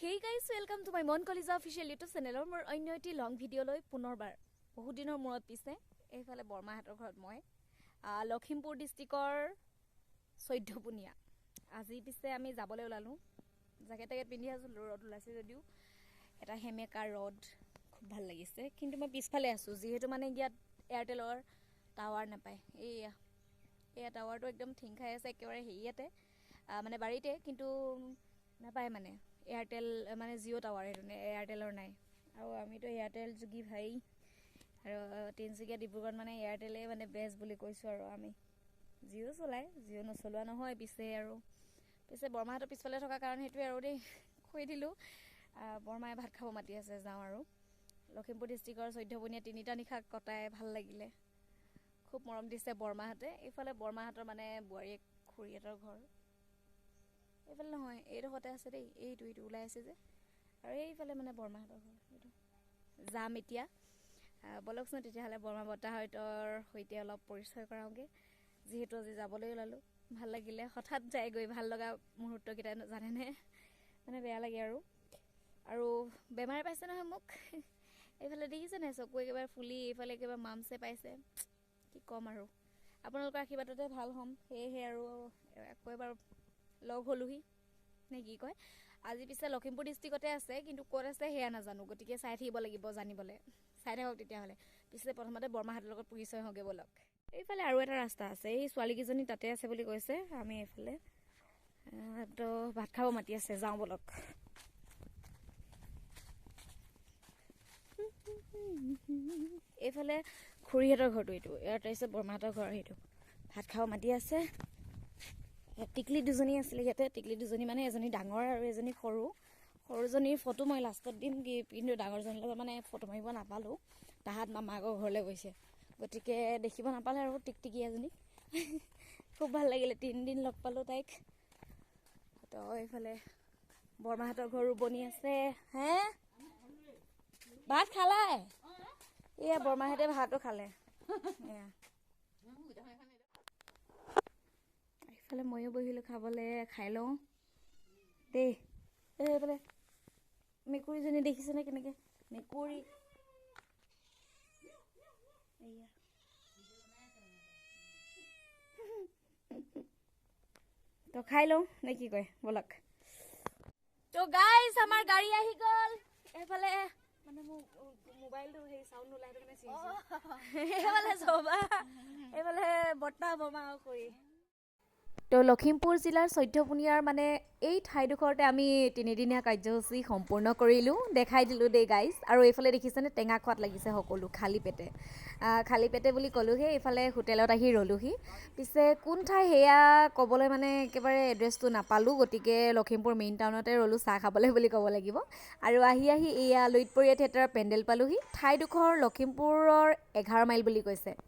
Hey guys, welcome to my Mon Colisa official YouTube channel. মোৰ অন্য এটি long video' লৈ পুনৰবাৰ বহুত দিনৰ মূৰত পিছে এইফালে বৰমাহাটৰ ঘৰত মই লখিমপুৰ ডিষ্ট্ৰিক্টৰ চৈধ্যপুনিয়া আজি পিছে আমি যাবলৈ ওলালো জেকেট পিন্ধি আছো ৰ'দ ওলাইছে যদিও এটা হেমেকা ৰ'দ খুব ভাল লাগিছে কিন্তু মই পিছফালে আছো যিহেতু মানে ইয়াত এয়াৰটেলৰ টাৱাৰ নাপায় এই টাৱাৰটো একদম ঠিং খাই আছে একেবাৰে হেৰিয়াতে মানে বাৰীতে কিন্তু নাপায় মানে এয়াৰটেল মানে জিঅ' টাৱাৰ সেইটো এয়াৰটেলৰ নাই আৰু আমিতো এয়াৰটেল যোগী ভাই আৰু তিনিচুকীয়া ডিব্ৰুগড়ত মানে এয়াৰটেলে মানে বেষ্ট বুলি কৈছোঁ আৰু আমি জিঅ' চলাই জিঅ' নচলোৱা নহয় পিছে বৰমাহাটৰ পিছফালে থকা কাৰণে সেইটোৱে আৰু দেই কৈ দিলোঁ বৰমায়ে ভাত খাব মাতি আছে যাওঁ আৰু লখিমপুৰ ডিষ্ট্ৰিক্টৰ চৈধ্যপুনিয়া তিনিটা নিশা কটাই ভাল লাগিলে খুব মৰম দিছে বৰমাহঁতে এইফালে বৰমাহঁতৰ মানে বোৱাৰীয়েক খুৰীহঁতৰ ঘৰ এইফালে নহয় এইডোখৰতে আছে দেই এইটো ওলাই আছে যে আৰু এইফালে মানে বৰমাহঁতৰ ঘৰ এইটো যাম এতিয়া বলকচোন তেতিয়াহ'লে বৰমা বৰ্তাহঁতৰ সৈতে অলপ পৰিচয় কৰাওঁগৈ যিহেতু আজি যাবলৈ ওলালোঁ ভাল লাগিলে হঠাৎ যায়গৈ ভাল লগা মুহূৰ্তকেইটা জানেনে মানে বেয়া লাগে আৰু বেমাৰে পাইছে নহয় মোক এইফালে দেখিছে নাই চকু একেবাৰে ফুলি এইফালে একেবাৰে মামছে পাইছে কি ক'ম আৰু আপোনালোকৰ আশীৰ্বাদতে ভাল হ'ম সেয়েহে আৰু আকৌ এবাৰ লগ হ'লোহি নে কি কয় আজি পিছে লখিমপুৰ ডিষ্ট্ৰিক্টতে আছে কিন্তু ক'ত আছে সেয়া নাজানো গতিকে চাই থাকিব লাগিব জানিবলৈ চাই থাকক তেতিয়াহ'লে পিছে প্ৰথমতে বৰমাহঁতৰ লগত পৰিচয় হওঁগৈ ব'লক এইফালে আৰু এটা ৰাস্তা আছে এই ছোৱালীকেইজনী তাতে আছে বুলি কৈছে আমি এইফালে তো ভাত খাব মাতি আছে যাওঁ ব'লক এইফালে খুৰীহঁতৰ ঘৰটো এইটো ইয়াত তাৰপিছত বৰমাহঁতৰ ঘৰ সেইটো ভাত খাব মাতি আছে টিকলি দুজনী আছিলে ইয়াতে টিকলি দুজনী মানে এজনী ডাঙৰ আৰু এজনী সৰুজনীৰ ফটো মই লাষ্টত দিম কিন্তু ডাঙৰজনীৰ লগত মানে ফটো মাৰিব নাপালোঁ তাহাঁত মামাকৰ ঘৰলৈ গৈছে গতিকে দেখিব নাপালে আৰু টিকটিকি এজনী খুব ভাল লাগিলে 3 দিন লগ পালোঁ তাইক তো এইফালে বৰমাহঁতৰ ঘৰ ৰুবনি আছে হে ভাত খালাই এয়া বৰমাহঁতে ভাতো খালে এয়া এইফালে ময়ো বহিলোঁ খাবলৈ খাই লওঁ দেই এইফালে মেকুৰীজনী দেখিছেনে কেনেকৈ মেকুৰী এয়া তো খাই লওঁ নে কি কয় ব'লক তো গাইজ আমাৰ গাড়ী আহি গ'ল এইফালে মানে মোৰ মোবাইলটো সেই চাউণ্ড নোলাই মানে এইফালে চবা এইফালে বৰ্তা বমা কৰি তো লখিমপুৰ জিলাৰ চৈধ্যপুনিয়াৰ মানে এই ঠাইডোখৰতে আমি 3দিনীয়া কাৰ্যসূচী সম্পূৰ্ণ কৰিলোঁ দেখাই দিলোঁ দেই গাইজ আৰু এইফালে দেখিছেনে টেঙা খোৱাত লাগিছে সকলো খালী পেটে বুলি ক'লোঁহি এইফালে হোটেলত আহি ৰ'লোহি পিছে কোন ঠাই সেয়া ক'বলৈ মানে একেবাৰে এড্ৰেছটো নাপালোঁ গতিকে লখিমপুৰ মেইন টাউনতে ৰ'লোঁ চাহ খাবলৈ বুলি ক'ব লাগিব আৰু আহি এয়া লুইতপৰীয়া থিয়েটাৰৰ পেণ্ডেল পালোঁহি ঠাইডোখৰ লখিমপুৰৰ 11 মাইল বুলি কৈছে